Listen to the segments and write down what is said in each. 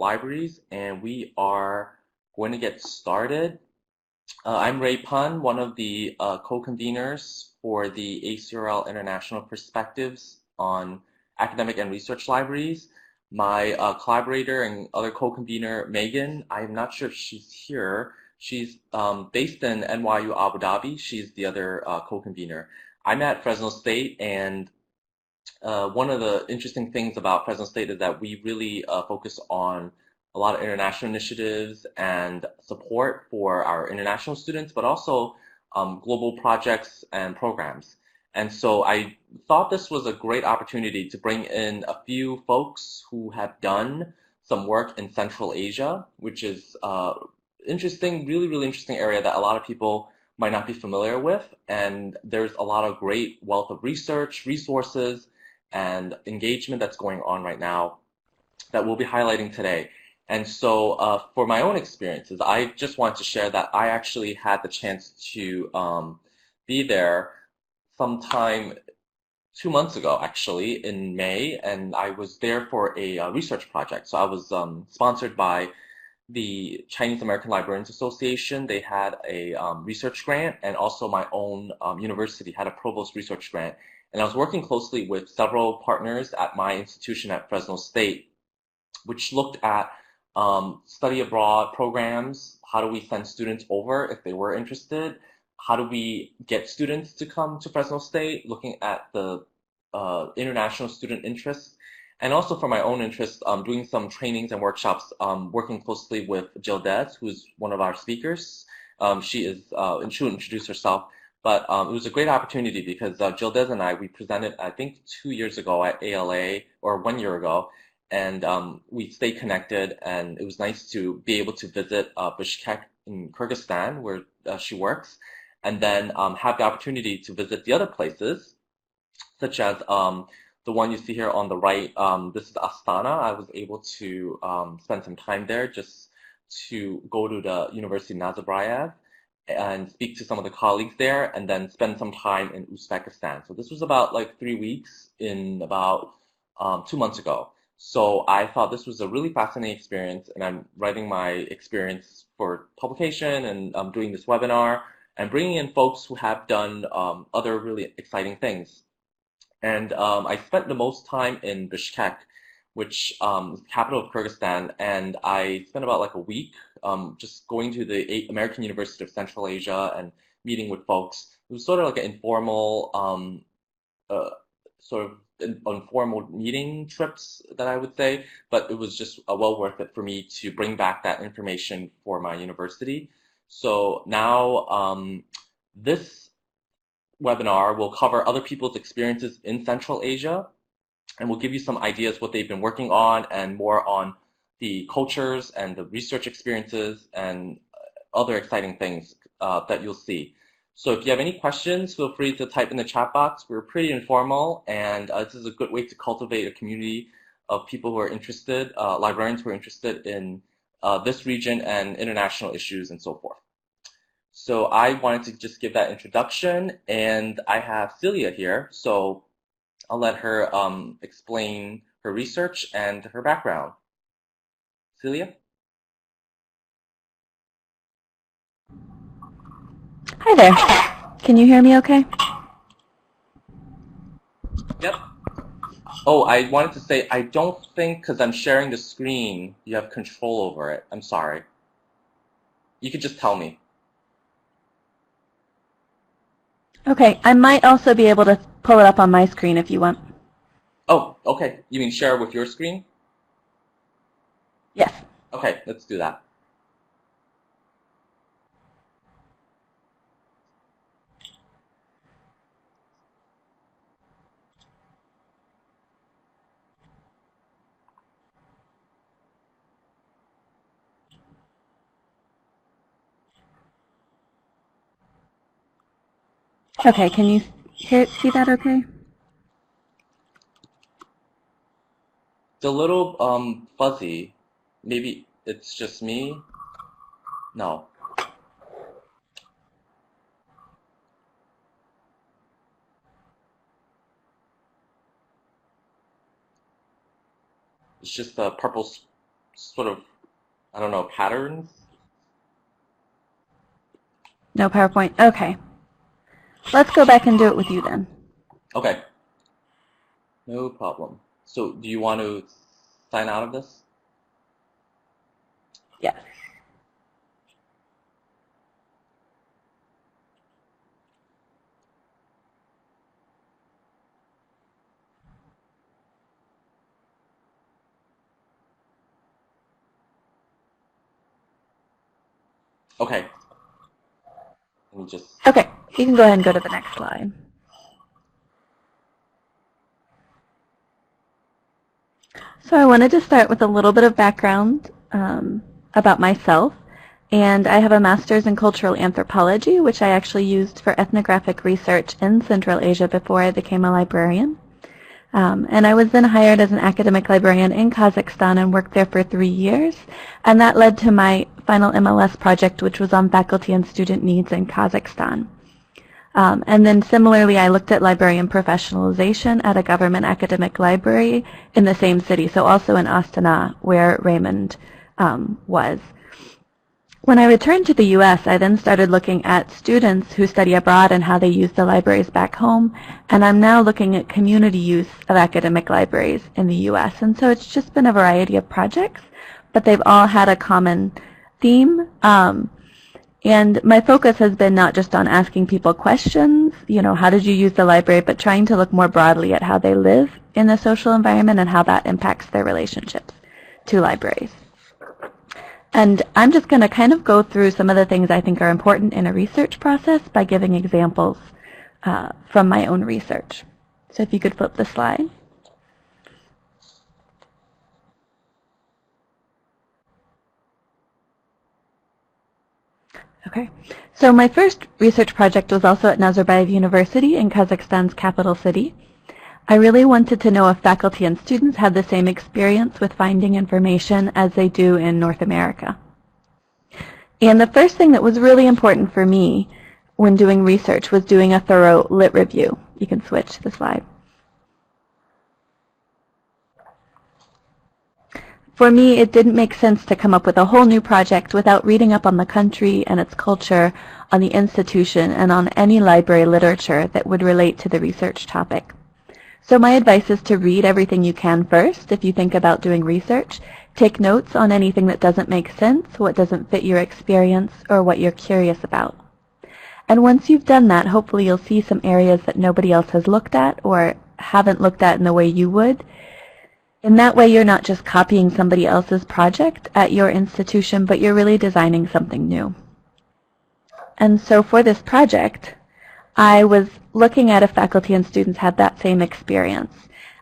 libraries, and we are going to get started. I'm Ray Pun, one of the co-conveners for the ACRL International Perspectives on Academic and Research Libraries. My collaborator and other co-convener, Megan, I'm not sure if she's here. She's based in NYU Abu Dhabi. She's the other co-convener. I'm at Fresno State, and one of the interesting things about Fresno State is that we really focus on a lot of international initiatives and support for our international students, but also global projects and programs. And so I thought this was a great opportunity to bring in a few folks who have done some work in Central Asia, which is interesting, really, really interesting area that a lot of people might not be familiar with. And there's a lot of great wealth of research, resources, and engagement that's going on right now that we'll be highlighting today. And so for my own experiences, I just want to share that I actually had the chance to be there sometime 2 months ago, actually, in May, and I was there for a research project. So I was sponsored by the Chinese American Librarians Association. They had a research grant, and also my own university had a provost research grant. And I was working closely with several partners at my institution at Fresno State, which looked at study abroad programs. How do we send students over if they were interested? How do we get students to come to Fresno State? Looking at the international student interest. And also for my own interest, doing some trainings and workshops, working closely with Jyldyz, who's one of our speakers. She'll introduce herself. But it was a great opportunity because Jyldyz and we presented, I think, 2 years ago at ALA, or 1 year ago, and we stayed connected, and it was nice to be able to visit Bishkek in Kyrgyzstan, where she works, and then have the opportunity to visit the other places, such as the one you see here on the right. This is Astana. I was able to spend some time there just to go to the University of Nazarbayev and speak to some of the colleagues there, and then spend some time in Uzbekistan. So this was about like 3 weeks in about 2 months ago. So I thought this was a really fascinating experience, and I'm writing my experience for publication, and I'm doing this webinar and bringing in folks who have done other really exciting things. And I spent the most time in Bishkek, which is the capital of Kyrgyzstan, and I spent about like a week just going to the American University of Central Asia and meeting with folks. It was sort of like an informal, sort of informal meeting trips that I would say, but it was just well worth it for me to bring back that information for my university. So now this webinar will cover other people's experiences in Central Asia, and we'll give you some ideas what they've been working on and more on the cultures and the research experiences and other exciting things that you'll see. So if you have any questions, feel free to type in the chat box. We're pretty informal, and this is a good way to cultivate a community of people who are interested, librarians who are interested in this region and international issues and so forth. So I wanted to just give that introduction, and I have Celia here, so I'll let her explain her research and her background. Celia? Hi there. Can you hear me okay? Yep. Oh, I wanted to say, I don't think, because I'm sharing the screen, you have control over it. I'm sorry. You could just tell me. Okay, I might also be able to pull it up on my screen if you want. Oh, okay. You mean share with your screen? Yes. Okay, let's do that. Okay, can you see that okay? It's a little fuzzy. Maybe it's just me? No. It's just a purple sort of, I don't know, patterns? No PowerPoint? Okay. Let's go back and do it with you then. Okay. No problem. So do you want to sign out of this? Yes. Okay. Let me just... Okay, you can go ahead and go to the next slide. So I wanted to start with a little bit of background about myself. And I have a master's in cultural anthropology, which I actually used for ethnographic research in Central Asia before I became a librarian. And I was then hired as an academic librarian in Kazakhstan and worked there for 3 years. And that led to my final MLS project, which was on faculty and student needs in Kazakhstan. And then similarly, I looked at librarian professionalization at a government academic library in the same city, so also in Astana, where Raymond was. When I returned to the U.S., I then started looking at students who study abroad and how they use the libraries back home, and I'm now looking at community use of academic libraries in the U.S. And so it's just been a variety of projects, but they've all had a common theme. And my focus has been not just on asking people questions, you know, how did you use the library, but trying to look more broadly at how they live in the social environment and how that impacts their relationships to libraries. And I'm just going to kind of go through some of the things I think are important in a research process by giving examples from my own research. So if you could flip the slide. Okay, so my first research project was also at Nazarbayev University in Kazakhstan's capital city. I really wanted to know if faculty and students had the same experience with finding information as they do in North America. And the first thing that was really important for me when doing research was doing a thorough lit review. You can switch the slide. For me, it didn't make sense to come up with a whole new project without reading up on the country and its culture, on the institution, and on any library literature that would relate to the research topic. So my advice is to read everything you can first if you think about doing research. Take notes on anything that doesn't make sense, what doesn't fit your experience, or what you're curious about. And once you've done that, hopefully you'll see some areas that nobody else has looked at or haven't looked at in the way you would. In that way, you're not just copying somebody else's project at your institution, but you're really designing something new. And so for this project, I was looking at if faculty and students had that same experience.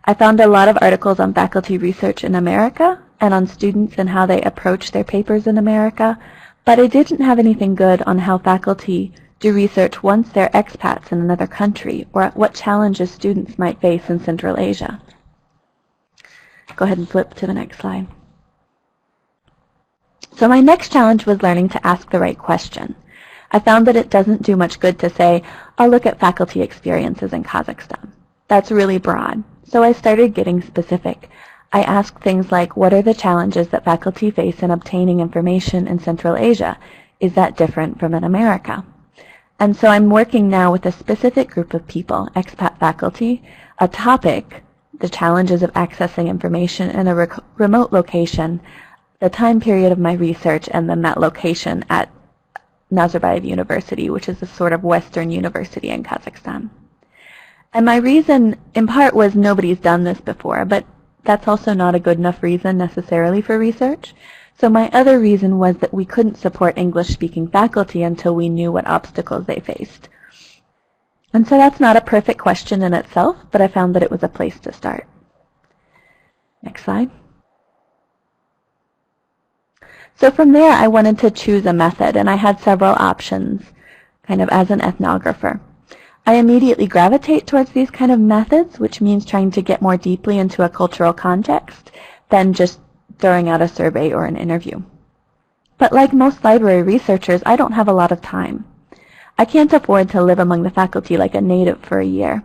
I found a lot of articles on faculty research in America and on students and how they approach their papers in America, but I didn't have anything good on how faculty do research once they're expats in another country, or what challenges students might face in Central Asia. Go ahead and flip to the next slide. So my next challenge was learning to ask the right question. I found that it doesn't do much good to say, I'll look at faculty experiences in Kazakhstan. That's really broad. So I started getting specific. I asked things like, what are the challenges that faculty face in obtaining information in Central Asia? Is that different from in America? And so I'm working now with a specific group of people, expat faculty, a topic, the challenges of accessing information in a remote location, the time period of my research, and then that location at Nazarbayev University, which is a sort of Western university in Kazakhstan. And my reason, in part, was nobody's done this before, but that's also not a good enough reason necessarily for research. So my other reason was that we couldn't support English-speaking faculty until we knew what obstacles they faced. And so that's not a perfect question in itself, but I found that it was a place to start. Next slide. So from there, I wanted to choose a method, and I had several options, kind of as an ethnographer. I immediately gravitate towards these kind of methods, which means trying to get more deeply into a cultural context than just throwing out a survey or an interview. But like most library researchers, I don't have a lot of time. I can't afford to live among the faculty like a native for a year.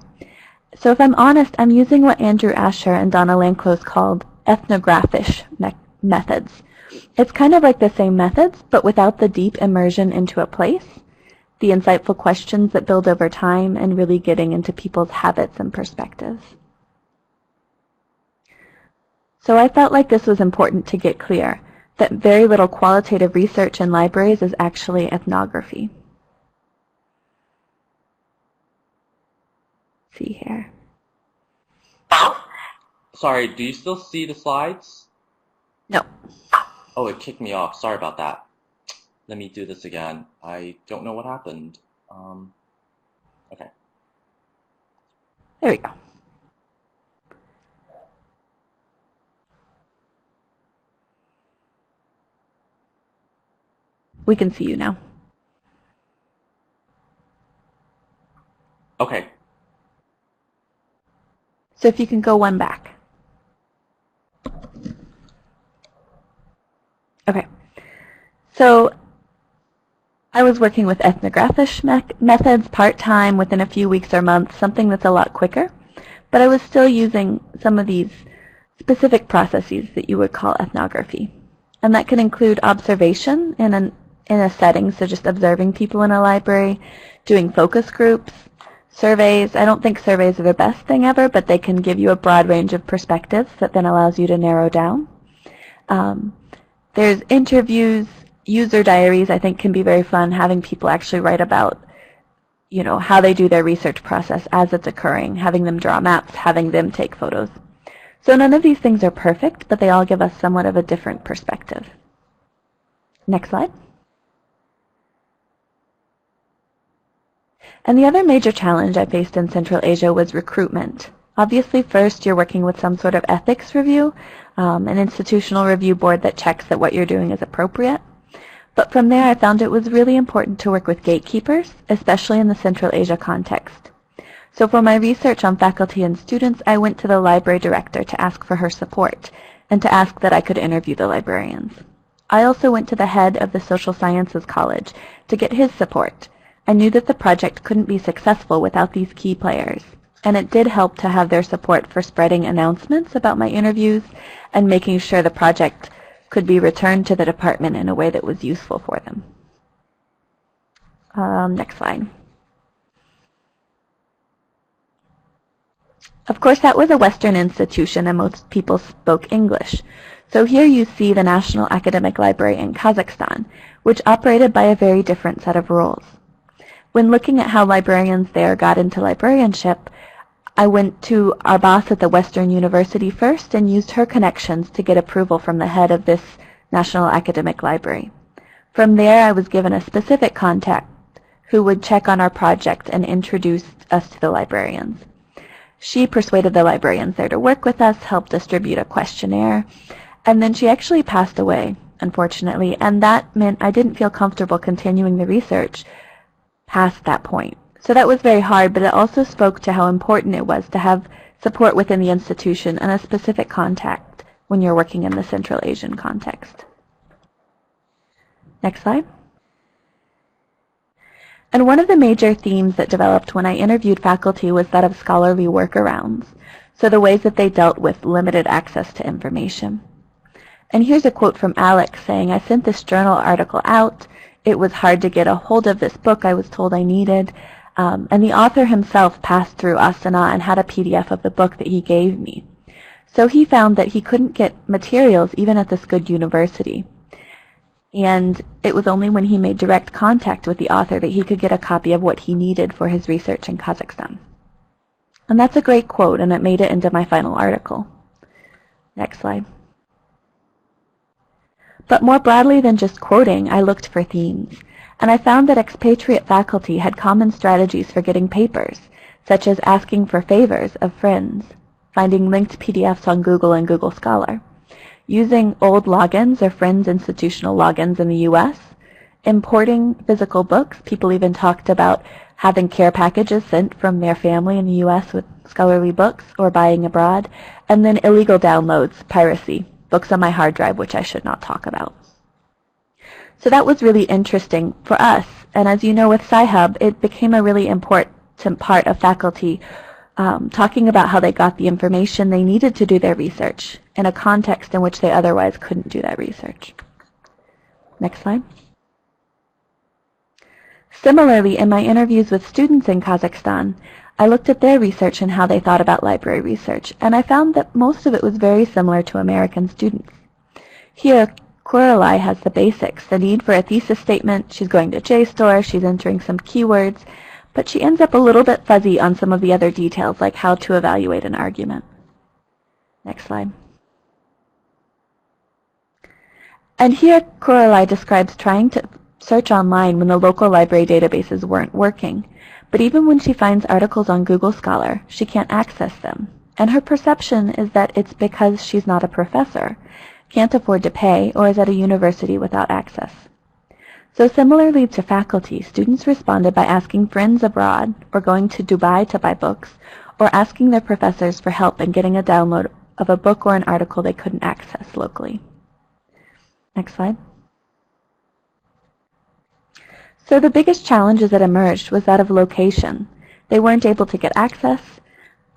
So if I'm honest, I'm using what Andrew Asher and Donna Lanclose called ethnographish methods. It's kind of like the same methods, but without the deep immersion into a place, the insightful questions that build over time, and really getting into people's habits and perspectives. So I felt like this was important to get clear, that very little qualitative research in libraries is actually ethnography. See here. Sorry, do you still see the slides? No. Oh, it kicked me off. Sorry about that. Let me do this again. I don't know what happened. Okay. There we go. We can see you now. Okay. So if you can go one back. Okay. So I was working with ethnographic methods part-time within a few weeks or months, something that's a lot quicker. But I was still using some of these specific processes that you would call ethnography. And that can include observation in a setting, so just observing people in a library, doing focus groups, surveys. I don't think surveys are the best thing ever, but they can give you a broad range of perspectives that then allows you to narrow down. There's interviews, user diaries, I think can be very fun, having people actually write about, you know, how they do their research process as it's occurring, having them draw maps, having them take photos. So none of these things are perfect, but they all give us somewhat of a different perspective. Next slide. And the other major challenge I faced in Central Asia was recruitment. Obviously, first you're working with some sort of ethics review, an institutional review board that checks that what you're doing is appropriate. But from there, I found it was really important to work with gatekeepers, especially in the Central Asia context. So for my research on faculty and students, I went to the library director to ask for her support and to ask that I could interview the librarians. I also went to the head of the Social Sciences College to get his support. I knew that the project couldn't be successful without these key players, and it did help to have their support for spreading announcements about my interviews and making sure the project could be returned to the department in a way that was useful for them. Next slide. Of course, that was a Western institution and most people spoke English. So here you see the National Academic Library in Kazakhstan, which operated by a very different set of rules. When looking at how librarians there got into librarianship, I went to our boss at the Western University first and used her connections to get approval from the head of this National Academic Library. From there, I was given a specific contact who would check on our project and introduce us to the librarians. She persuaded the librarians there to work with us, helped distribute a questionnaire, and then she actually passed away, unfortunately, and that meant I didn't feel comfortable continuing the research past that point. So that was very hard, but it also spoke to how important it was to have support within the institution and a specific contact when you're working in the Central Asian context. Next slide. And one of the major themes that developed when I interviewed faculty was that of scholarly workarounds, so the ways that they dealt with limited access to information. And here's a quote from Alex saying, "I sent this journal article out. It was hard to get a hold of this book I was told I needed. And the author himself passed through Astana and had a PDF of the book that he gave me. So he found that he couldn't get materials even at this good university. And it was only when he made direct contact with the author that he could get a copy of what he needed for his research in Kazakhstan." And that's a great quote, and it made it into my final article. Next slide. But more broadly than just quoting, I looked for themes. And I found that expatriate faculty had common strategies for getting papers, such as asking for favors of friends, finding linked PDFs on Google and Google Scholar, using old logins or friends' institutional logins in the US, importing physical books. People even talked about having care packages sent from their family in the US with scholarly books or buying abroad, and then illegal downloads, piracy, books on my hard drive, which I should not talk about. So that was really interesting for us, and as you know with Sci-Hub, it became a really important part of faculty talking about how they got the information they needed to do their research in a context in which they otherwise couldn't do that research. Next slide. Similarly, in my interviews with students in Kazakhstan, I looked at their research and how they thought about library research, and I found that most of it was very similar to American students. Here, Coralie has the basics, the need for a thesis statement, she's going to JSTOR, she's entering some keywords, but she ends up a little bit fuzzy on some of the other details, like how to evaluate an argument. Next slide. And here, Coralie describes trying to search online when the local library databases weren't working. But even when she finds articles on Google Scholar, she can't access them. And her perception is that it's because she's not a professor, can't afford to pay, or is at a university without access. So similarly to faculty, students responded by asking friends abroad, or going to Dubai to buy books, or asking their professors for help in getting a download of a book or an article they couldn't access locally. Next slide. So the biggest challenges that emerged was that of location. They weren't able to get access.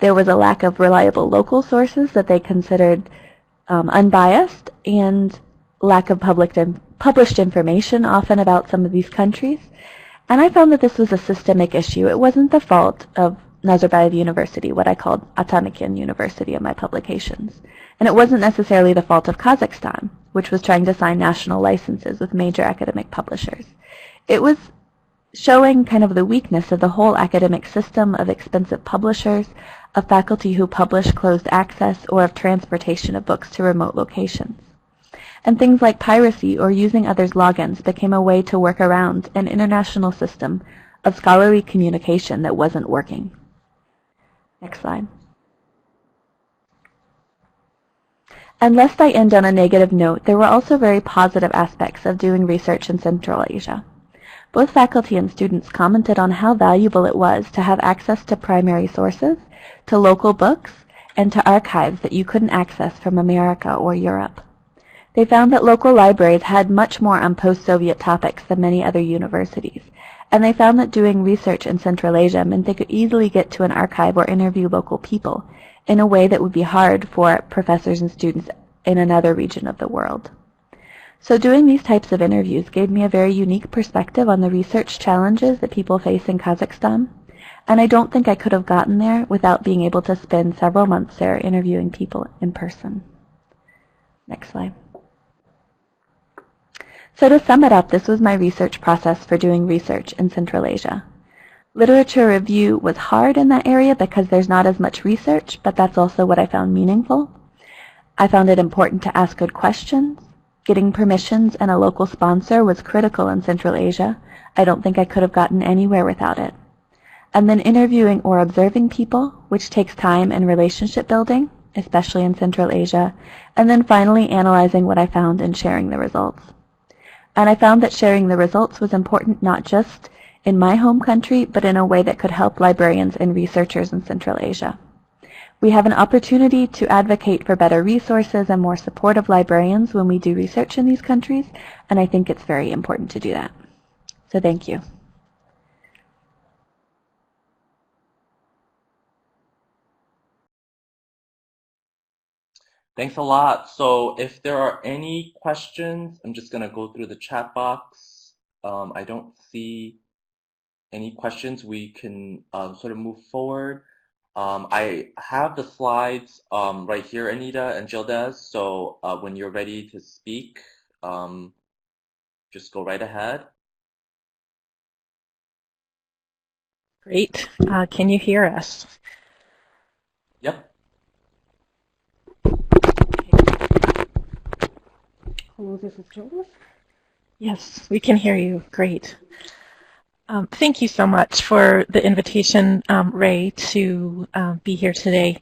There was a lack of reliable local sources that they considered unbiased, and lack of published information often about some of these countries. And I found that this was a systemic issue. It wasn't the fault of Nazarbayev University, what I called Atanakian University in my publications. And it wasn't necessarily the fault of Kazakhstan, which was trying to sign national licenses with major academic publishers. It was showing kind of the weakness of the whole academic system of expensive publishers, of faculty who publish closed access, or of transportation of books to remote locations. And things like piracy or using others' logins became a way to work around an international system of scholarly communication that wasn't working. Next slide. And lest I end on a negative note, there were also very positive aspects of doing research in Central Asia. Both faculty and students commented on how valuable it was to have access to primary sources, to local books, and to archives that you couldn't access from America or Europe. They found that local libraries had much more on post-Soviet topics than many other universities, and they found that doing research in Central Asia meant they could easily get to an archive or interview local people in a way that would be hard for professors and students in another region of the world. So doing these types of interviews gave me a very unique perspective on the research challenges that people face in Kazakhstan, and I don't think I could have gotten there without being able to spend several months there interviewing people in person. Next slide. So to sum it up, this was my research process for doing research in Central Asia. Literature review was hard in that area because there's not as much research, but that's also what I found meaningful. I found it important to ask good questions. Getting permissions and a local sponsor was critical in Central Asia. I don't think I could have gotten anywhere without it. And then interviewing or observing people, which takes time and relationship building, especially in Central Asia. And then finally analyzing what I found and sharing the results. And I found that sharing the results was important not just in my home country, but in a way that could help librarians and researchers in Central Asia. We have an opportunity to advocate for better resources and more supportive librarians when we do research in these countries, and I think it's very important to do that. So thank you. Thanks a lot. So if there are any questions, I'm just going to go through the chat box. I don't see any questions. We can sort of move forward. I have the slides right here, Anita and Jyldyz, so when you're ready to speak, just go right ahead. Great. Can you hear us? Yep. Hello, this is Jyldyz. Yes, we can hear you. Great. Thank you so much for the invitation, Ray, to be here today.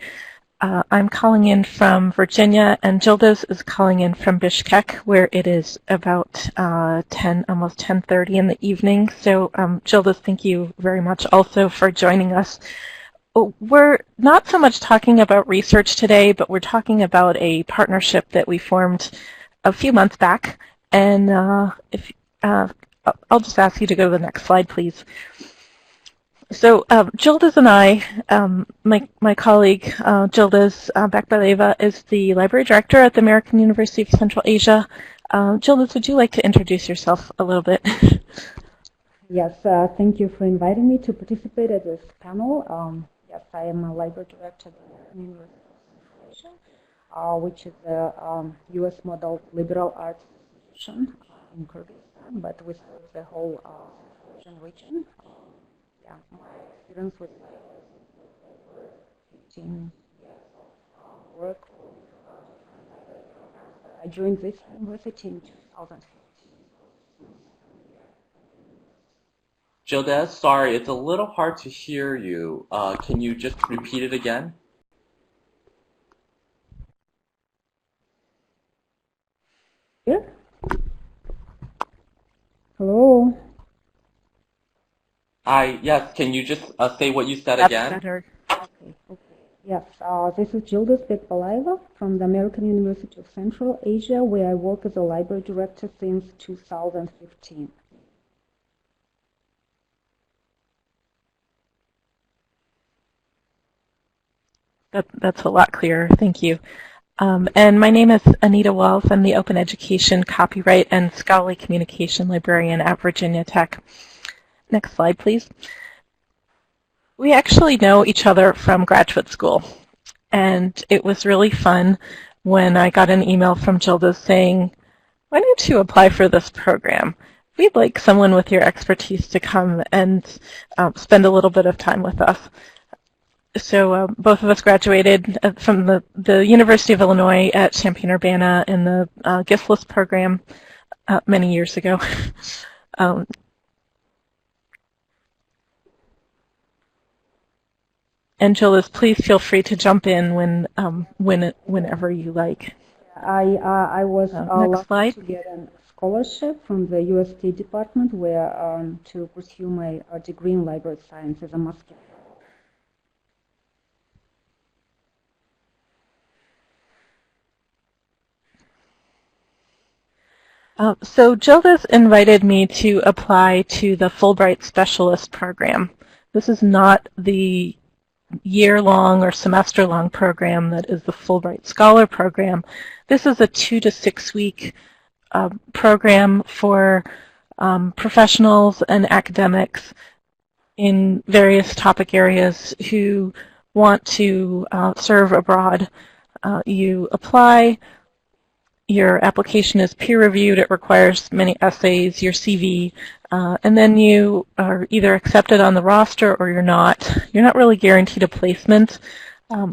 I'm calling in from Virginia, and Jyldyz is calling in from Bishkek, where it is about almost 10:30 in the evening. So, Jyldyz, thank you very much also for joining us. We're not so much talking about research today, but we're talking about a partnership that we formed a few months back. And I'll just ask you to go to the next slide, please. So Jyldyz and I, my colleague Jyldyz Bekbalaeva is the library director at the American University of Central Asia. Jyldyz, would you like to introduce yourself a little bit? Yes, thank you for inviting me to participate at this panel. Yes, I am a library director at the American University of Central Asia, which is a U.S. model liberal arts institution in Kyrgyzstan, but we serve the whole Asian region. Yeah, my experience with 15 years of work. I joined this university in 2015. Jyldyz, sorry, it's a little hard to hear you. Can you just repeat it again? Here? Hello? Yes, can you just say what you said That's again? better. Okay. Yes, this is Jyldyz Bekbalaeva from the American University of Central Asia, where I work as a library director since 2015. That's a lot clearer. Thank you. And my name is Anita Walz. I'm the Open Education, Copyright, and Scholarly Communication Librarian at Virginia Tech. Next slide, please. We actually know each other from graduate school, and it was really fun when I got an email from Jyldyz saying, why don't you apply for this program? We'd like someone with your expertise to come and spend a little bit of time with us. So both of us graduated from the University of Illinois at Champaign-Urbana in the Giftless program many years ago. And Jyldyz, please feel free to jump in whenever you like. I was next slide. to get a scholarship from the U.S. State Department where to pursue my degree in library science as a master. So Jyldyz invited me to apply to the Fulbright Specialist Program. This is not the year-long or semester-long program that is the Fulbright Scholar Program. This is a 2 to 6 week program for professionals and academics in various topic areas who want to serve abroad. You apply. Your application is peer-reviewed. It requires many essays, your CV, and then you are either accepted on the roster or you're not. You're not really guaranteed a placement,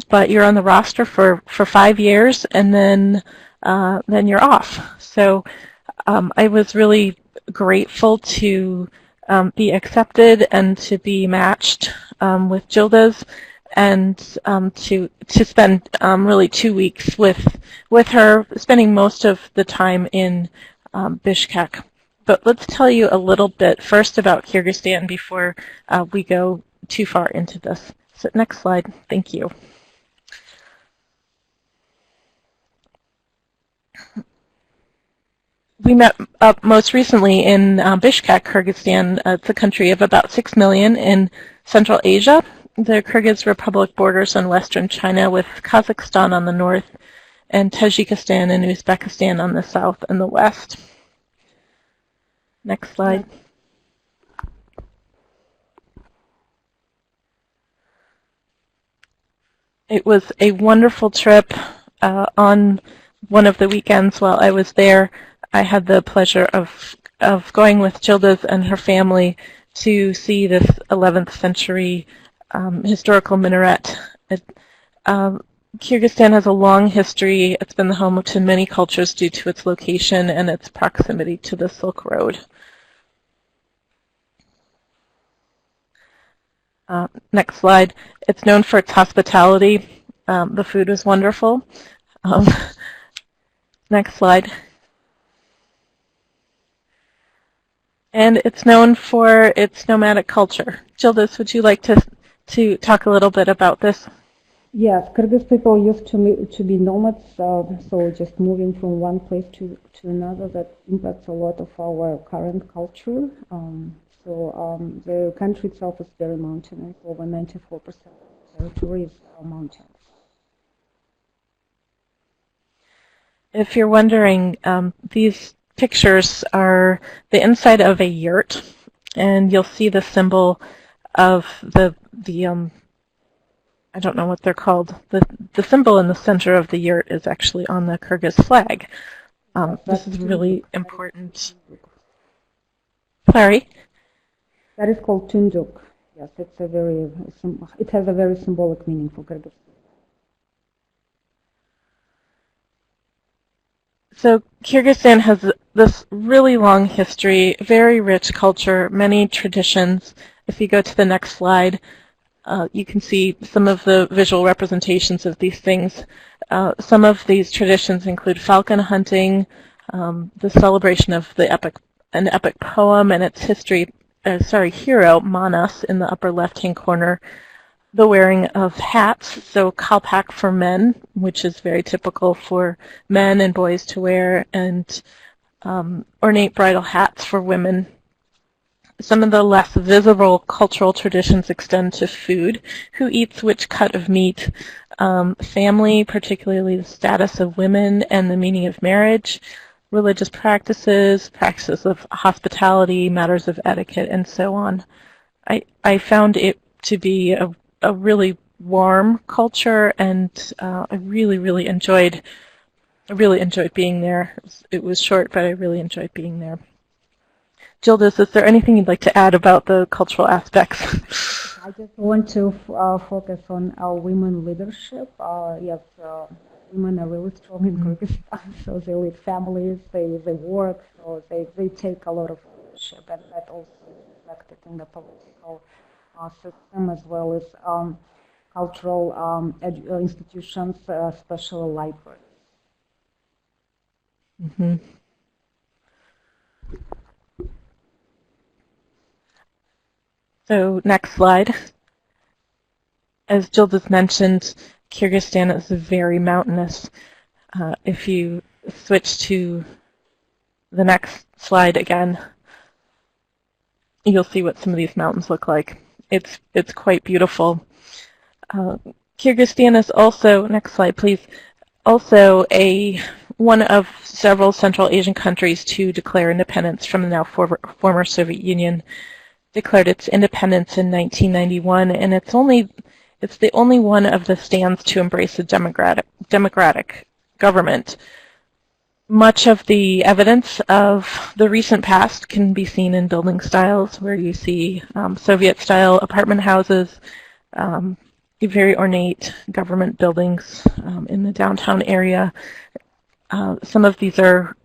but you're on the roster for 5 years, and then you're off. So I was really grateful to be accepted and to be matched with Jyldyz, and to spend really 2 weeks with her, spending most of the time in Bishkek. But let's tell you a little bit first about Kyrgyzstan before we go too far into this. So next slide. Thank you. We met up most recently in Bishkek, Kyrgyzstan. It's a country of about 6 million in Central Asia. The Kyrgyz Republic borders on western China with Kazakhstan on the north and Tajikistan and Uzbekistan on the south and the west. Next slide. It was a wonderful trip. On one of the weekends while I was there, I had the pleasure of going with Jyldyz and her family to see this 11th century historical minaret. Kyrgyzstan has a long history. It's been the home to many cultures due to its location and its proximity to the Silk Road. Next slide. It's known for its hospitality. The food was wonderful. Next slide. And it's known for its nomadic culture. Jyldyz, would you like to talk a little bit about this? Yes, Kyrgyz people used to be nomads, so just moving from one place to another, that impacts a lot of our current culture. So the country itself is very mountainous. Over 94% of the territory is mountains. If you're wondering, these pictures are the inside of a yurt, and you'll see the symbol of the I don't know what they're called. The symbol in the center of the yurt is actually on the Kyrgyz flag. This is really important. Sorry? That is called tunduk. Yes, it has a very symbolic meaning for Kyrgyzstan. So Kyrgyzstan has this really long history, very rich culture, many traditions. If you go to the next slide, you can see some of the visual representations of these things. Some of these traditions include falcon hunting, the celebration of an epic poem and its hero, Manas, in the upper left-hand corner, the wearing of hats, so kalpak for men, which is very typical for men and boys to wear, and ornate bridal hats for women. Some of the less visible cultural traditions extend to food, who eats which cut of meat, family, particularly the status of women and the meaning of marriage, religious practices, practices of hospitality, matters of etiquette, and so on. I found it to be a really warm culture, and I really enjoyed being there. It was short, but I really enjoyed being there. Jyldyz, is there anything you'd like to add about the cultural aspects? I just want to focus on our women leadership. Yes, women are really strong in Kyrgyzstan, so they lead families, they work, so they take a lot of leadership, and that also is reflected in the political system, as well as cultural institutions, especially libraries. Mm-hmm. So next slide. As Jyldyz mentioned, Kyrgyzstan is very mountainous. If you switch to the next slide again, you'll see what some of these mountains look like. It's quite beautiful. Kyrgyzstan is also, next slide please, also one of several Central Asian countries to declare independence from the now former Soviet Union. Declared its independence in 1991, and it's the only one of the stands to embrace a democratic government. Much of the evidence of the recent past can be seen in building styles, where you see Soviet-style apartment houses, very ornate government buildings in the downtown area. Some of these are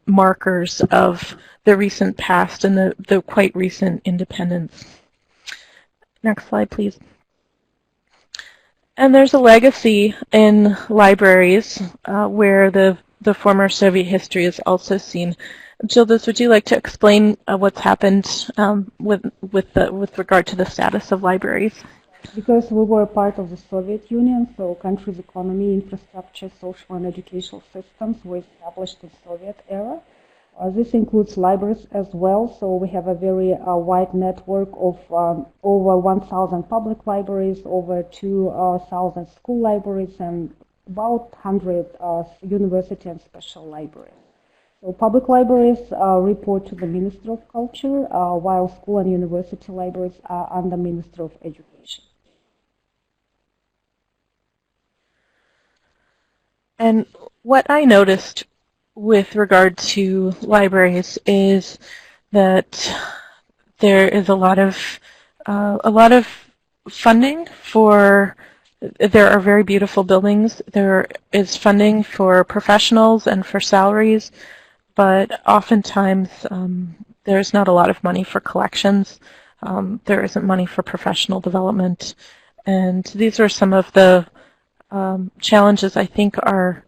markers of the recent past and the quite recent independence. Next slide, please. And there's a legacy in libraries where the former Soviet history is also seen. Jyldyz, would you like to explain what's happened with regard to the status of libraries? Because we were part of the Soviet Union, so country's economy, infrastructure, social and educational systems were established in Soviet era. This includes libraries as well, so we have a very wide network of over 1,000 public libraries, over 2,000 school libraries, and about 100 university and special libraries. So public libraries report to the Ministry of Culture, while school and university libraries are under Ministry of Education. And what I noticed with regard to libraries is that there is a lot of funding for. There are very beautiful buildings. There is funding for professionals and for salaries, but oftentimes there's not a lot of money for collections. There isn't money for professional development, and these are some of the challenges I think are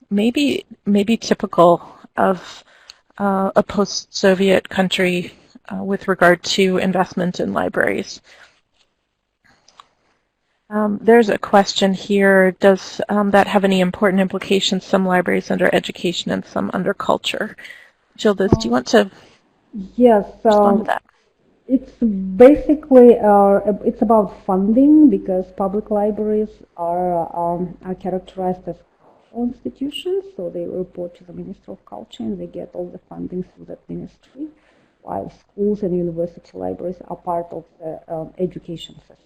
maybe typical of a post-Soviet country with regard to investment in libraries. There's a question here. Does that have any important implications? Some libraries under education and some under culture. Jyldyz, do you want to yes, respond to that? It's basically it's about funding, because public libraries are characterized as cultural institutions, so they report to the Ministry of Culture and they get all the funding through that ministry, while schools and university libraries are part of the education system.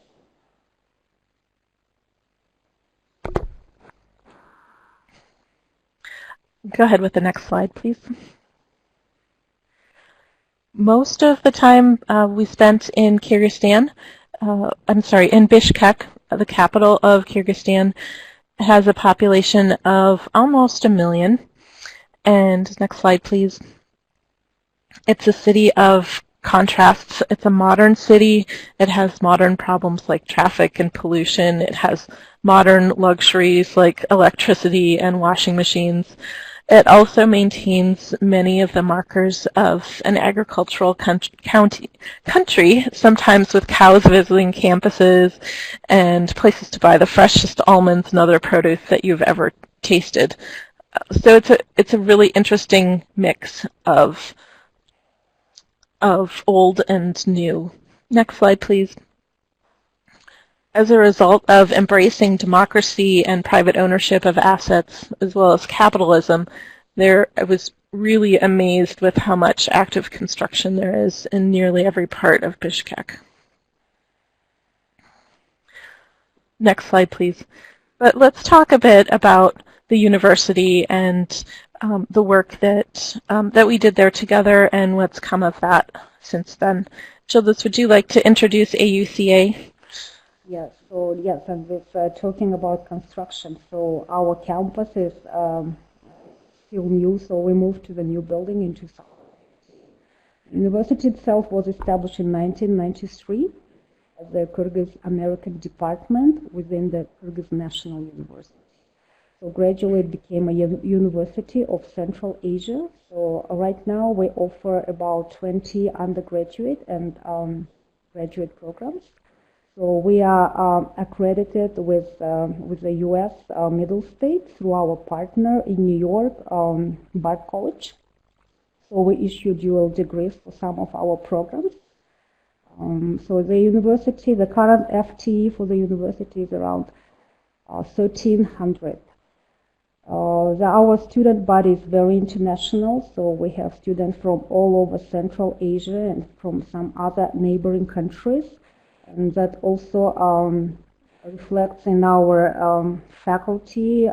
Go ahead with the next slide, please. Most of the time we spent in Kyrgyzstan, in Bishkek, the capital of Kyrgyzstan, has a population of almost 1 million. And next slide, please. It's a city of contrasts. It's a modern city. It has modern problems like traffic and pollution. It has modern luxuries like electricity and washing machines. It also maintains many of the markers of an agricultural country, sometimes with cows visiting campuses and places to buy the freshest almonds and other produce that you've ever tasted. So it's a really interesting mix of old and new. Next slide, please. As a result of embracing democracy and private ownership of assets, as well as capitalism, I was really amazed with how much active construction there is in nearly every part of Bishkek. Next slide, please. But let's talk a bit about the university and the work that we did there together and what's come of that since then. Jyldyz, would you like to introduce AUCA? Yes, so yes, and with talking about construction, so our campus is still new, so we moved to the new building in 2000. The university itself was established in 1993 as the Kyrgyz American department within the Kyrgyz National University. So gradually it became a university of Central Asia. So right now we offer about 20 undergraduate and graduate programs. So we are accredited with the U.S. Middle States through our partner in New York, Bard College. So we issue dual degrees for some of our programs. So the university, the current FTE for the university is around 1,300. Our student body is very international, so we have students from all over Central Asia and from some other neighboring countries. And that also reflects in our faculty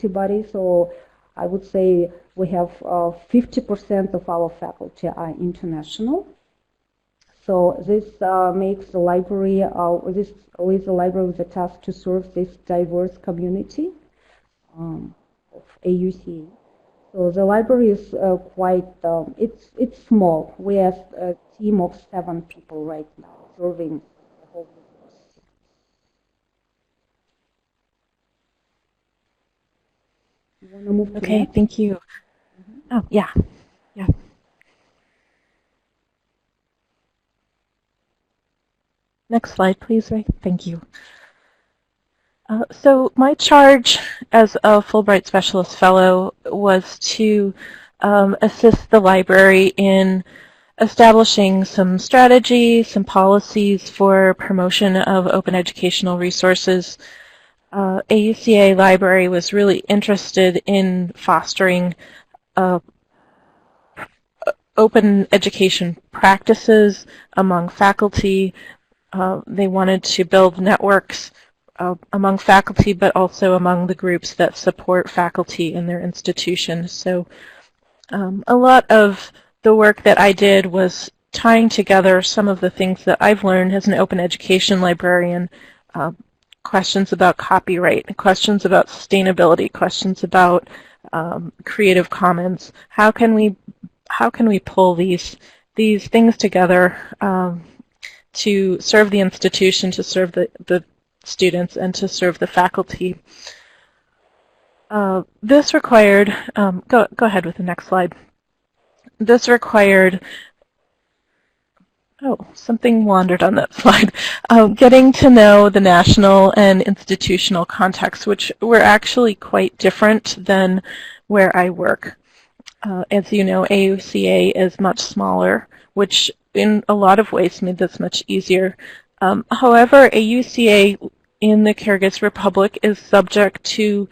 body. So I would say we have 50% of our faculty are international. So this makes the library, this leaves the library with the task to serve this diverse community of AUCA. So the library is quite, it's small. We have a team of 7 people right now serving the whole university. You want to move to Okay, that? thank you. Oh, yeah. Next slide, please, Ray. Thank you. So my charge as a Fulbright Specialist Fellow was to assist the library in establishing some strategies, some policies for promotion of open educational resources. AUCA Library was really interested in fostering open education practices among faculty. They wanted to build networks among faculty, but also among the groups that support faculty in their institution. So a lot of the work that I did was tying together some of the things that I've learned as an open education librarian, questions about copyright, questions about sustainability, questions about Creative Commons. How can we pull these things together to serve the institution, to serve the students, and to serve the faculty? This required, go ahead with the next slide. This required, oh, something wandered on that slide, getting to know the national and institutional context, which were actually quite different than where I work. As you know, AUCA is much smaller, which in a lot of ways made this much easier. However, AUCA in the Kyrgyz Republic is subject to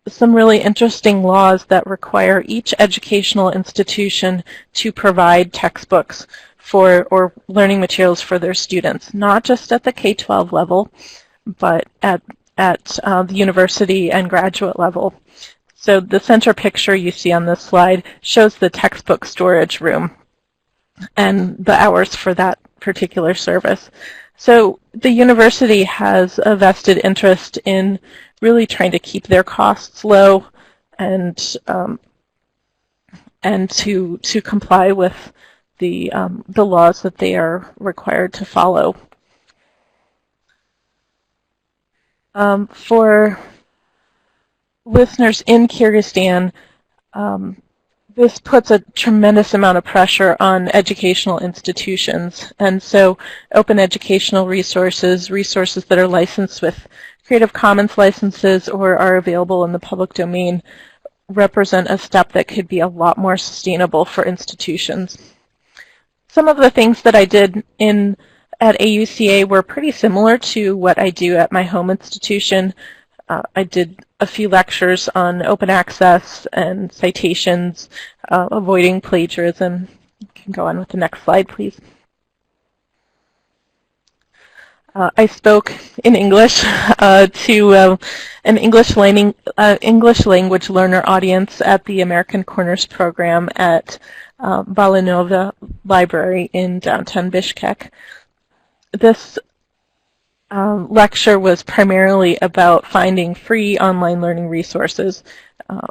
some really interesting laws that require each educational institution to provide textbooks for or learning materials for their students, not just at the K-12 level, but at the university and graduate level. So the center picture you see on this slide shows the textbook storage room and the hours for that particular service. So the university has a vested interest in really trying to keep their costs low and to comply with the laws that they are required to follow. For listeners in Kyrgyzstan, this puts a tremendous amount of pressure on educational institutions. And so open educational resources that are licensed with Creative Commons licenses or are available in the public domain, represent a step that could be a lot more sustainable for institutions. Some of the things that I did at AUCA were pretty similar to what I do at my home institution. I did a few lectures on open access and citations, avoiding plagiarism. You can go on with the next slide, please. I spoke in English to an English language learner audience at the American Corners program at Balanova Library in downtown Bishkek. This lecture was primarily about finding free online learning resources,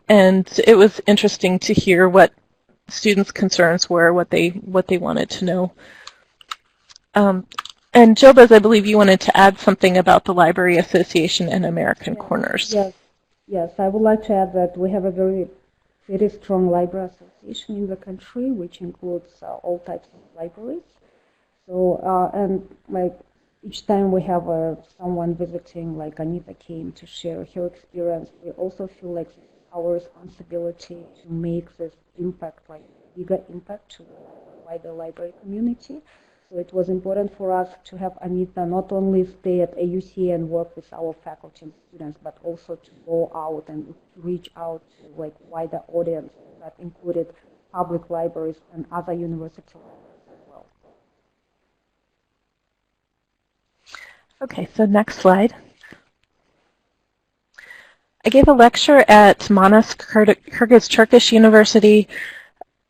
and it was interesting to hear what students' concerns were, what they wanted to know. And Jyldyz, I believe you wanted to add something about the Library Association and American Corners. Yes. I would like to add that we have a very strong library association in the country, which includes all types of libraries. So and like each time we have someone visiting, like Anita came to share her experience, we also feel like it's our responsibility to make this impact, like bigger impact to the wider library community. So it was important for us to have Anita not only stay at AUC and work with our faculty and students, but also to go out and reach out to like wider audience that included public libraries and other university libraries as well. Okay, so next slide. I gave a lecture at Manas Kyrgyz Turkish University.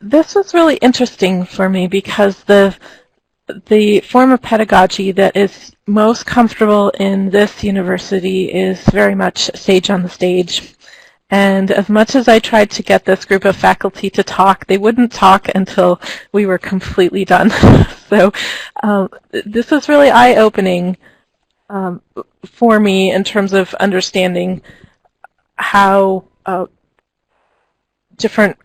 This was really interesting for me because the form of pedagogy that is most comfortable in this university is very much sage on the stage. And as much as I tried to get this group of faculty to talk, they wouldn't talk until we were completely done. So this was really eye-opening for me in terms of understanding how different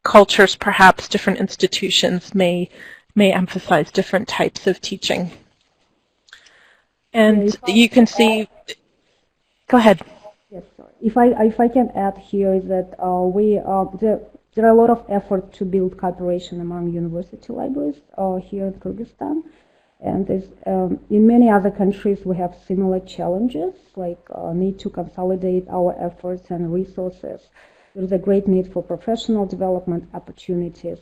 cultures, perhaps different institutions may emphasize different types of teaching. And you can see, go ahead. Yes, sorry. If I can add here is that there are a lot of effort to build cooperation among university libraries here in Kyrgyzstan. And in many other countries we have similar challenges, like need to consolidate our efforts and resources. There is a great need for professional development opportunities.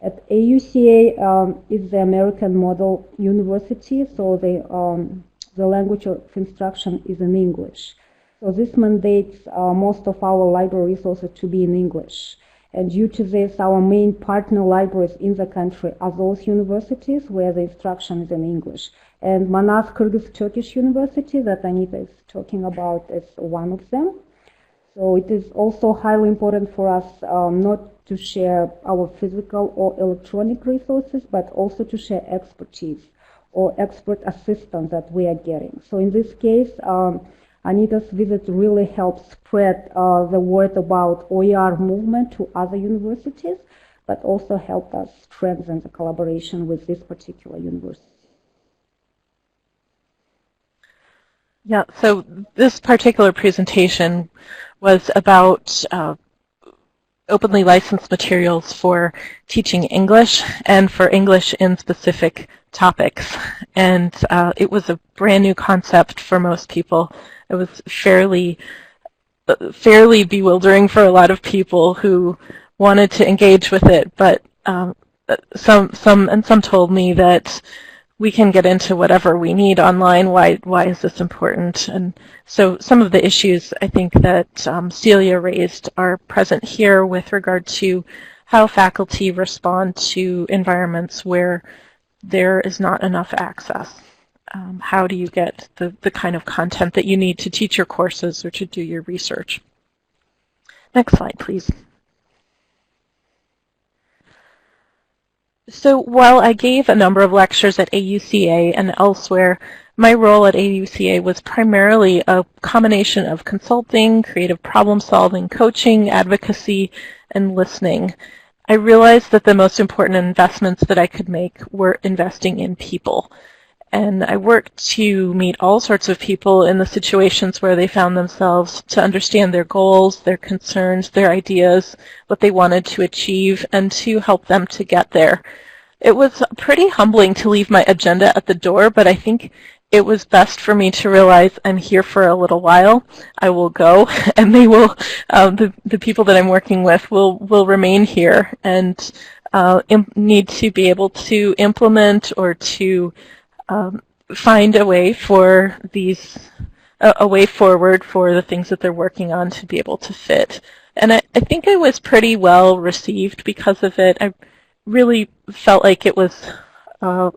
At AUCA is the American model university, so the language of instruction is in English. So this mandates most of our library resources to be in English. And due to this, our main partner libraries in the country are those universities where the instruction is in English. And Manas Kyrgyz Turkish University that Anita is talking about is one of them. So it is also highly important for us not to share our physical or electronic resources, but also to share expertise or expert assistance that we are getting. So in this case, Anita's visit really helped spread the word about OER movement to other universities, but also helped us strengthen the collaboration with this particular university. Yeah, so this particular presentation was about openly licensed materials for teaching English and for English in specific topics. And it was a brand new concept for most people. It was fairly bewildering for a lot of people who wanted to engage with it, but some told me that we can get into whatever we need online. Why is this important? And so some of the issues I think that Celia raised are present here with regard to how faculty respond to environments where there is not enough access. How do you get the kind of content that you need to teach your courses or to do your research? Next slide, please. So while I gave a number of lectures at AUCA and elsewhere, my role at AUCA was primarily a combination of consulting, creative problem solving, coaching, advocacy, and listening. I realized that the most important investments that I could make were investing in people. And I worked to meet all sorts of people in the situations where they found themselves, to understand their goals, their concerns, their ideas, what they wanted to achieve, and to help them to get there. It was pretty humbling to leave my agenda at the door, but I think it was best for me to realize I'm here for a little while. I will go, and they will, the people that I'm working with will remain here and need to be able to implement or to find a way for a way forward for the things that they're working on to be able to fit. And I think I was pretty well received because of it. I really felt like it was a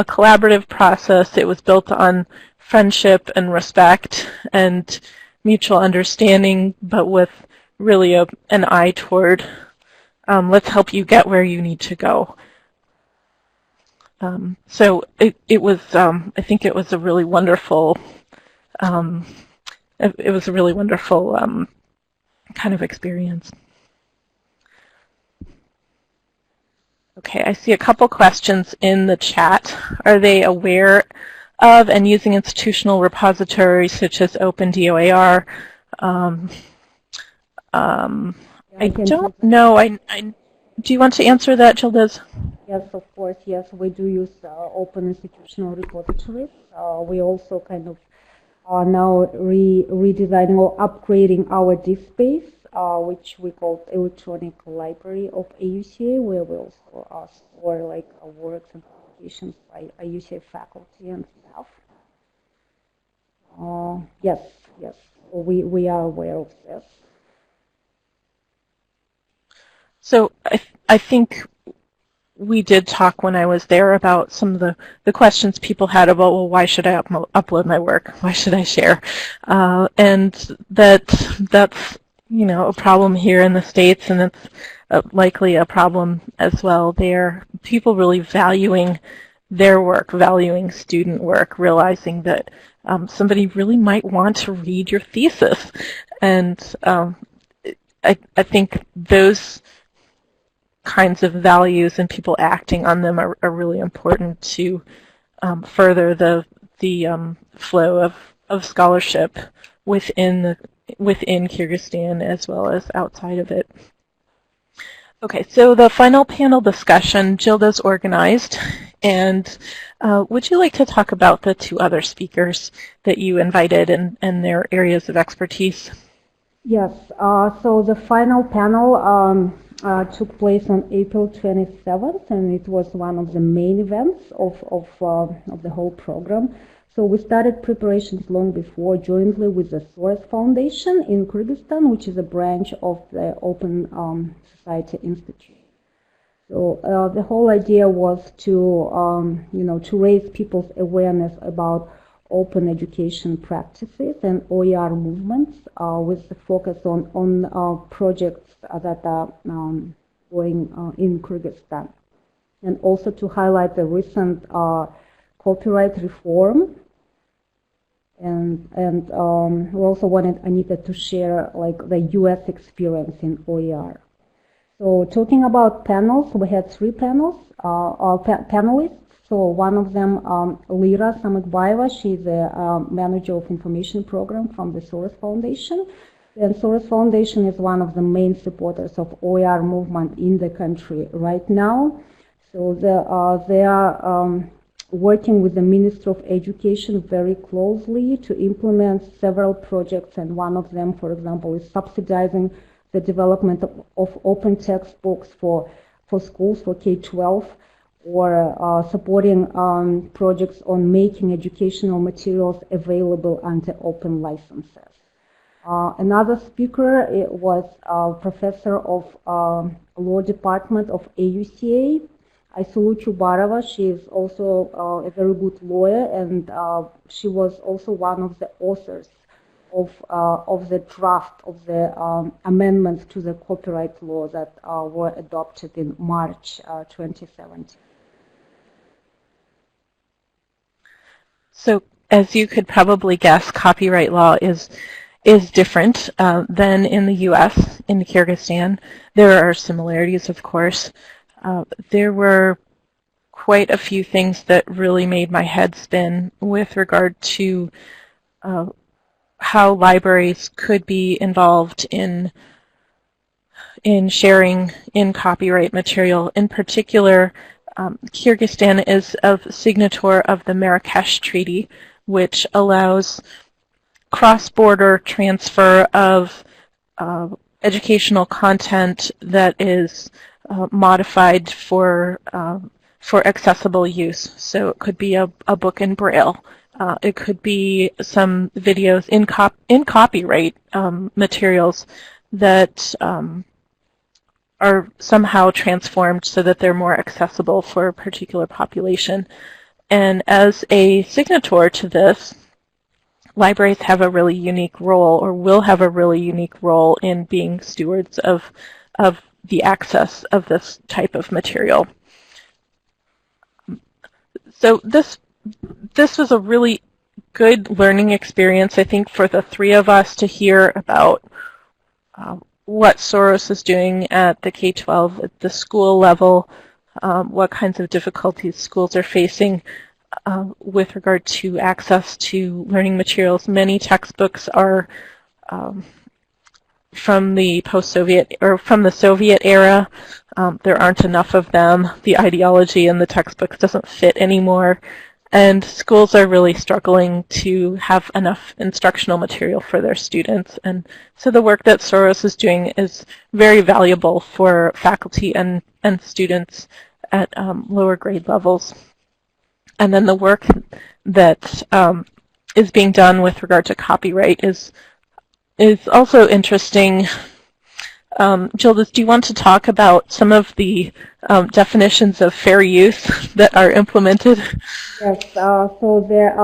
collaborative process. It was built on friendship and respect and mutual understanding, but with really an eye toward let's help you get where you need to go. So it was, I think it was a really wonderful, kind of experience. Okay, I see a couple questions in the chat. Are they aware of and using institutional repositories such as OpenDOAR? I don't know. Do you want to answer that, Jyldyz? Yes, of course. Yes, we do use open institutional repositories. We also kind of are now redesigning or upgrading our disk space, which we call Electronic Library of AUCA, where we also store like works and publications by AUCA faculty and staff. Yes, we are aware of this. So I think we did talk when I was there about some of the questions people had about, well, why should I upload my work? Why should I share? And that's a problem here in the States, and it's likely a problem as well there. People really valuing their work, valuing student work, realizing that somebody really might want to read your thesis. And I think those kinds of values and people acting on them are really important to further the flow of scholarship within Kyrgyzstan as well as outside of it. Okay, so the final panel discussion Jyldyz organized, and would you like to talk about the two other speakers that you invited and their areas of expertise? Yes, so the final panel took place on April 27th, and it was one of the main events of the whole program. So we started preparations long before, jointly with the Soros Foundation in Kyrgyzstan, which is a branch of the Open Society Institute. So the whole idea was to raise people's awareness about open education practices and OER movements, with the focus on projects that are going in Kyrgyzstan, and also to highlight the recent copyright reform. And we also wanted Anita to share like the US experience in OER. So talking about panels, we had 3 panels, panelists. So one of them, Bekbalaeva, she's the manager of information program from the Soros Foundation. And Soros Foundation is one of the main supporters of OER movement in the country right now. So they are working with the Ministry of Education very closely to implement several projects, and one of them, for example, is subsidizing the development of open textbooks for schools, for K-12, or supporting projects on making educational materials available under open licenses. Another speaker was a professor of law department of AUCA, Ayşulu Chubarova. She is also a very good lawyer, and she was also one of the authors of the draft of the amendments to the copyright law that were adopted in March 2017. So, as you could probably guess, copyright law is different than in the U.S., in Kyrgyzstan. There are similarities, of course. There were quite a few things that really made my head spin with regard to how libraries could be involved in sharing in copyright material. In particular, Kyrgyzstan is a signator of the Marrakesh Treaty, which allows cross-border transfer of educational content that is modified for accessible use. So it could be a book in Braille. It could be some videos in copyright materials that are somehow transformed so that they're more accessible for a particular population. And as a signator to this, libraries have a really unique role, or will have a really unique role, in being stewards of the access of this type of material. So this was a really good learning experience, I think, for the three of us to hear about what Soros is doing at the K-12, at the school level, what kinds of difficulties schools are facing with regard to access to learning materials. Many textbooks are from the post-Soviet, or from the Soviet era. There aren't enough of them. The ideology in the textbooks doesn't fit anymore. And schools are really struggling to have enough instructional material for their students. And so the work that Soros is doing is very valuable for faculty and students at lower grade levels. And then the work that is being done with regard to copyright is also interesting. Jyldyz, do you want to talk about some of the definitions of fair use that are implemented? Yes. So they're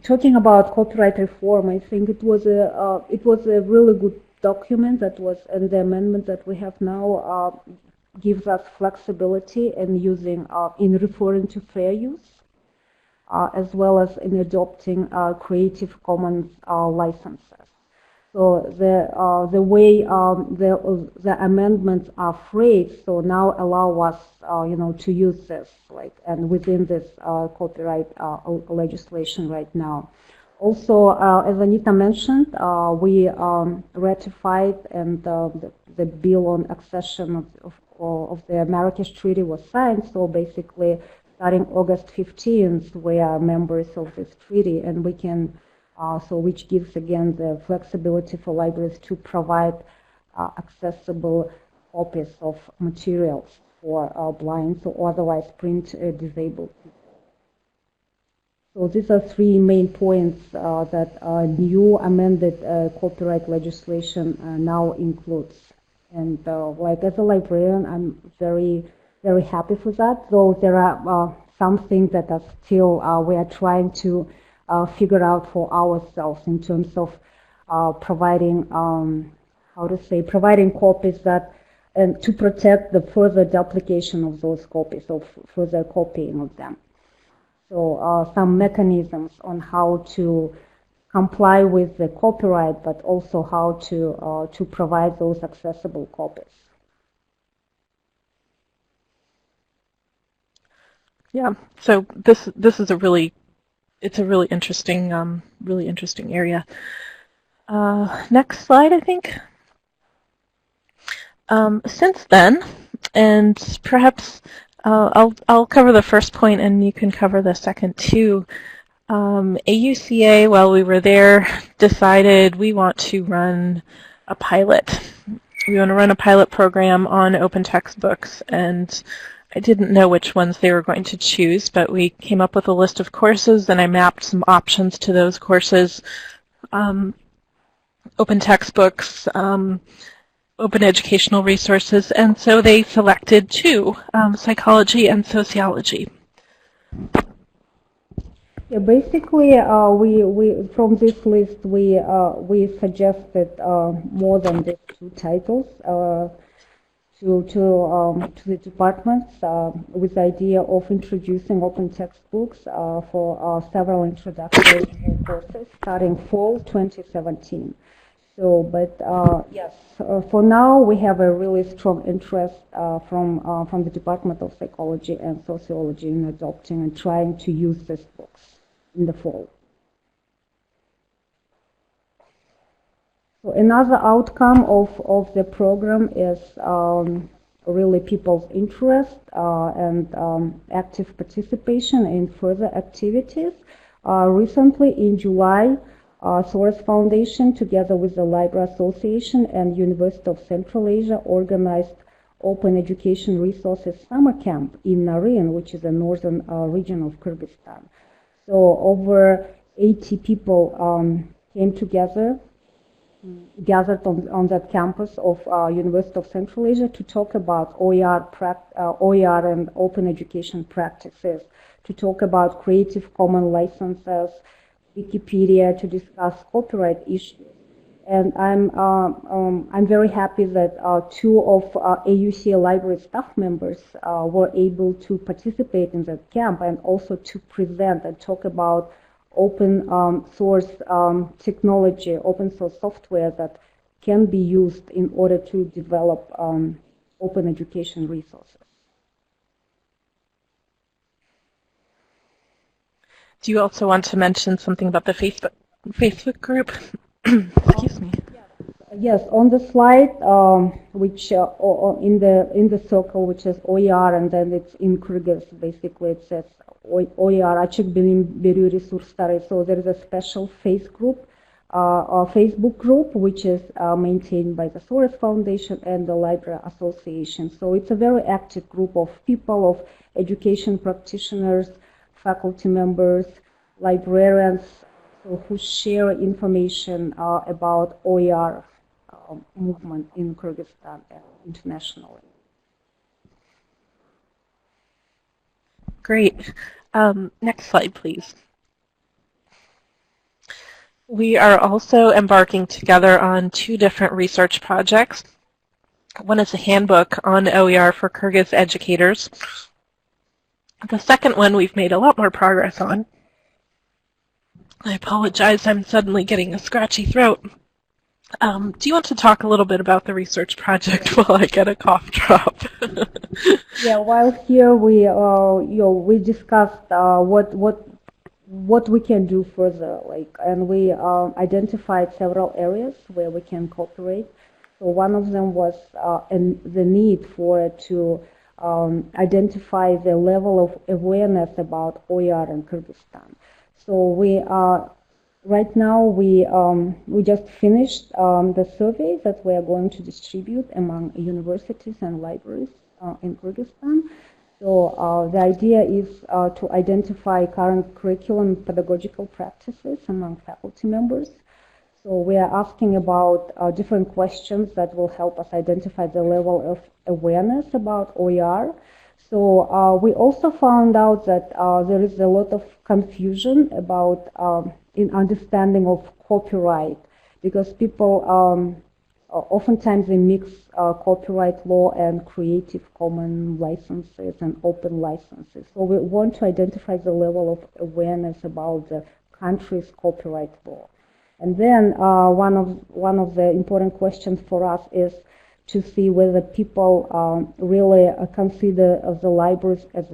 talking about copyright reform. I think it was a really good document that was, and the amendment that we have now gives us flexibility in using in referring to fair use, as well as in adopting Creative Commons licenses. So the way the amendments are phrased, so now allow us, to use this, and within this copyright legislation right now. Also, as Anita mentioned, we ratified, and the bill on accession of the Marrakesh Treaty was signed. So basically, starting August 15th, we are members of this treaty, and we can. Which gives, again, the flexibility for libraries to provide accessible copies of materials for blind or otherwise print disabled people. So these are three main points that new amended copyright legislation now includes. And as a librarian, I'm very, very happy for that, though there are some things that are still, we are trying to figure out for ourselves in terms of providing, providing copies that, and to protect the further duplication of those copies, or further copying of them. So some mechanisms on how to comply with the copyright, but also how to provide those accessible copies. Yeah. So this is a really interesting area. Next slide, I think. Since then, and perhaps I'll cover the first point and you can cover the second too. AUCA, while we were there, decided we want to run a pilot. We want to run a pilot program on open textbooks, and I didn't know which ones they were going to choose, but we came up with a list of courses, and I mapped some options to those courses. Open textbooks, open educational resources, and so they selected two, psychology and sociology. Yeah, basically, we from this list we suggested more than these two titles to the departments with the idea of introducing open textbooks for several introductory courses starting fall 2017. So, but yes, for now we have a really strong interest from the Department of Psychology and Sociology in adopting and trying to use these books in the fall. So another outcome of the program is really people's interest and active participation in further activities. Recently in July, Soros Foundation, together with the Library Association and University of Central Asia, organized Open Education Resources Summer Camp in Narin, which is a northern region of Kyrgyzstan. So over 80 people came together, gathered on that campus of University of Central Asia to talk about OER and open education practices, to talk about Creative Commons licenses, Wikipedia, to discuss copyright issues. And I'm very happy that two of AUCA library staff members were able to participate in that camp and also to present and talk about open source technology, open source software that can be used in order to develop open education resources. Do you also want to mention something about the Facebook group? Excuse me. Yes, on the slide, which in the circle, which is OER, and then it's in Kyrgyz. Basically, it says OER Açık Bilim Veriyor Resursları. So there is a special Facebook group, which is maintained by the Soros Foundation and the Library Association. So it's a very active group of people, of education practitioners, faculty members, librarians, who share information about OER movement in Kyrgyzstan and internationally. Great. Next slide, please. We are also embarking together on two different research projects. One is a handbook on OER for Kyrgyz educators. The second one we've made a lot more progress on. I apologize, I'm suddenly getting a scratchy throat. Do you want to talk a little bit about the research project while I get a cough drop? Yeah, while here we discussed what we can do further, and we identified several areas where we can cooperate. So one of them was the need to identify the level of awareness about OER in Kyrgyzstan. So we right now we just finished the survey that we are going to distribute among universities and libraries in Kyrgyzstan. So the idea is to identify current curriculum pedagogical practices among faculty members. So we are asking about different questions that will help us identify the level of awareness about OER. So we also found out that there is a lot of confusion about in understanding of copyright, because people oftentimes they mix copyright law and Creative Commons licenses and open licenses. So we want to identify the level of awareness about the country's copyright law. And then one of the important questions for us is to see whether people really consider the libraries as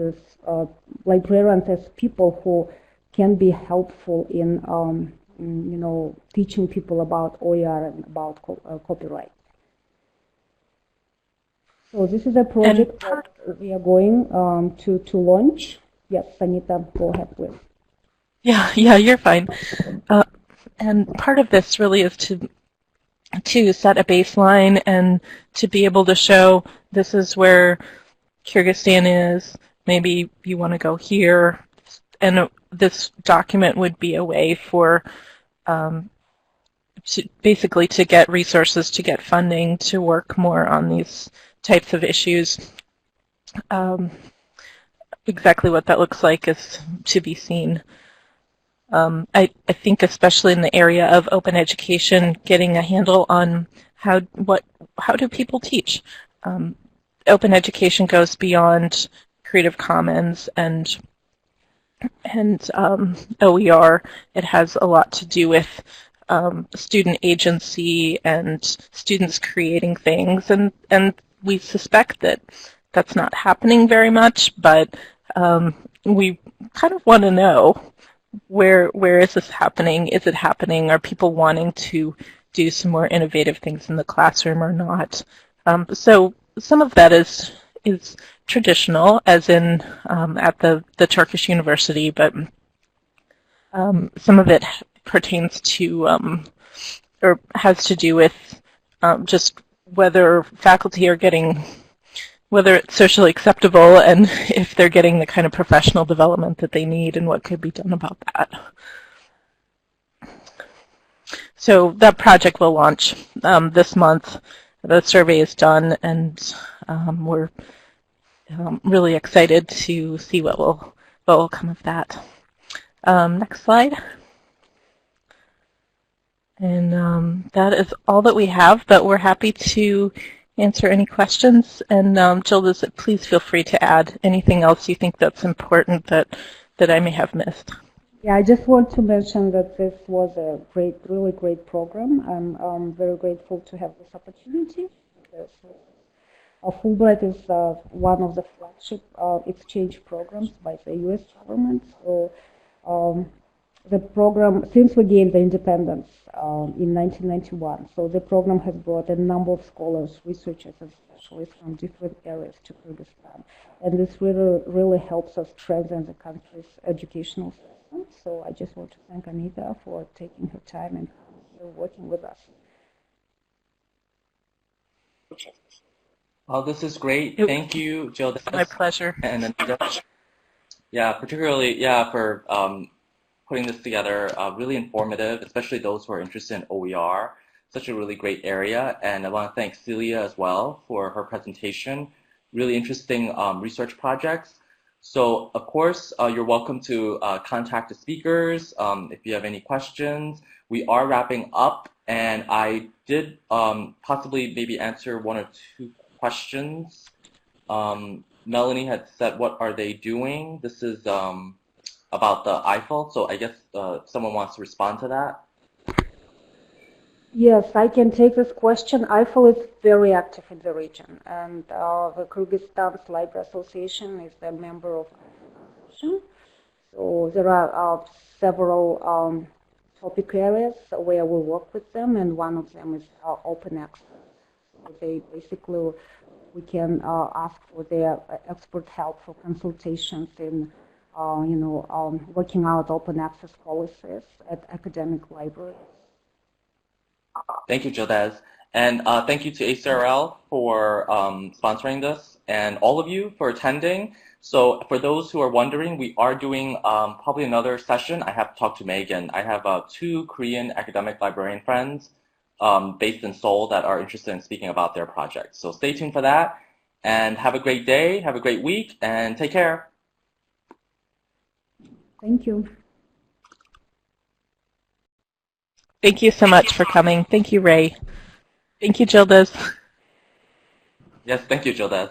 librarians as people who can be helpful in teaching people about OER and about copyright. So this is a project that we are going to launch. Yes, Anita, go ahead, please. Yeah, you're fine. And part of this really is to set a baseline and to be able to show this is where Kyrgyzstan is. Maybe you want to go here, and this document would be a way for basically to get resources, to get funding, to work more on these types of issues. Exactly what that looks like is to be seen. I think especially in the area of open education, getting a handle on how do people teach. Open education goes beyond Creative Commons and OER. It has a lot to do with student agency and students creating things, and we suspect that that's not happening very much, but we kind of want to know where is this happening? Is it happening? Are people wanting to do some more innovative things in the classroom or not? So some of that is traditional, as in at the Turkish university, but some of it pertains to or has to do with just whether faculty are getting, whether it's socially acceptable and if they're getting the kind of professional development that they need and what could be done about that. So that project will launch this month. The survey is done, and we're really excited to see what will come of that. Next slide. And that is all that we have, but we're happy to answer any questions. And Jyldyz, please feel free to add anything else you think that's important that I may have missed. Yeah, I just want to mention that this was a really great program. I'm very grateful to have this opportunity. Fulbright is one of the flagship exchange programs by the U.S. government. So the program, since we gained the independence in 1991, so the program has brought a number of scholars, researchers, and specialists from different areas to Kyrgyzstan. And this really helps us strengthen the country's educational system. So I just want to thank Anita for taking her time and working with us. Oh, this is great. Thank you, Jyldyz. My pleasure. And Anita. Yeah, particularly, for putting this together, really informative, especially those who are interested in OER. Such a really great area. And I want to thank Celia as well for her presentation. Really interesting research projects. So, of course, you're welcome to contact the speakers if you have any questions. We are wrapping up, and I did possibly maybe answer one or two questions. Melanie had said, what are they doing? This is about the Eiffel, so I guess someone wants to respond to that. Yes, I can take this question. Eiffel is very active in the region, and the Kyrgyzstan's Library Association is a member of the association. So there are several topic areas where we work with them, and one of them is open access. So they basically, we can ask for their expert help for consultations in, working out open access policies at academic libraries. Thank you, Jyldyz. And thank you to ACRL for sponsoring this, and all of you for attending. So for those who are wondering, we are doing probably another session. I have to talk to Megan. I have 2 Korean academic librarian friends based in Seoul that are interested in speaking about their projects. So stay tuned for that, and have a great day, have a great week, and take care. Thank you. Thank you so much for coming. Thank you, Ray. Thank you, Jyldyz. Yes, thank you, Jyldyz.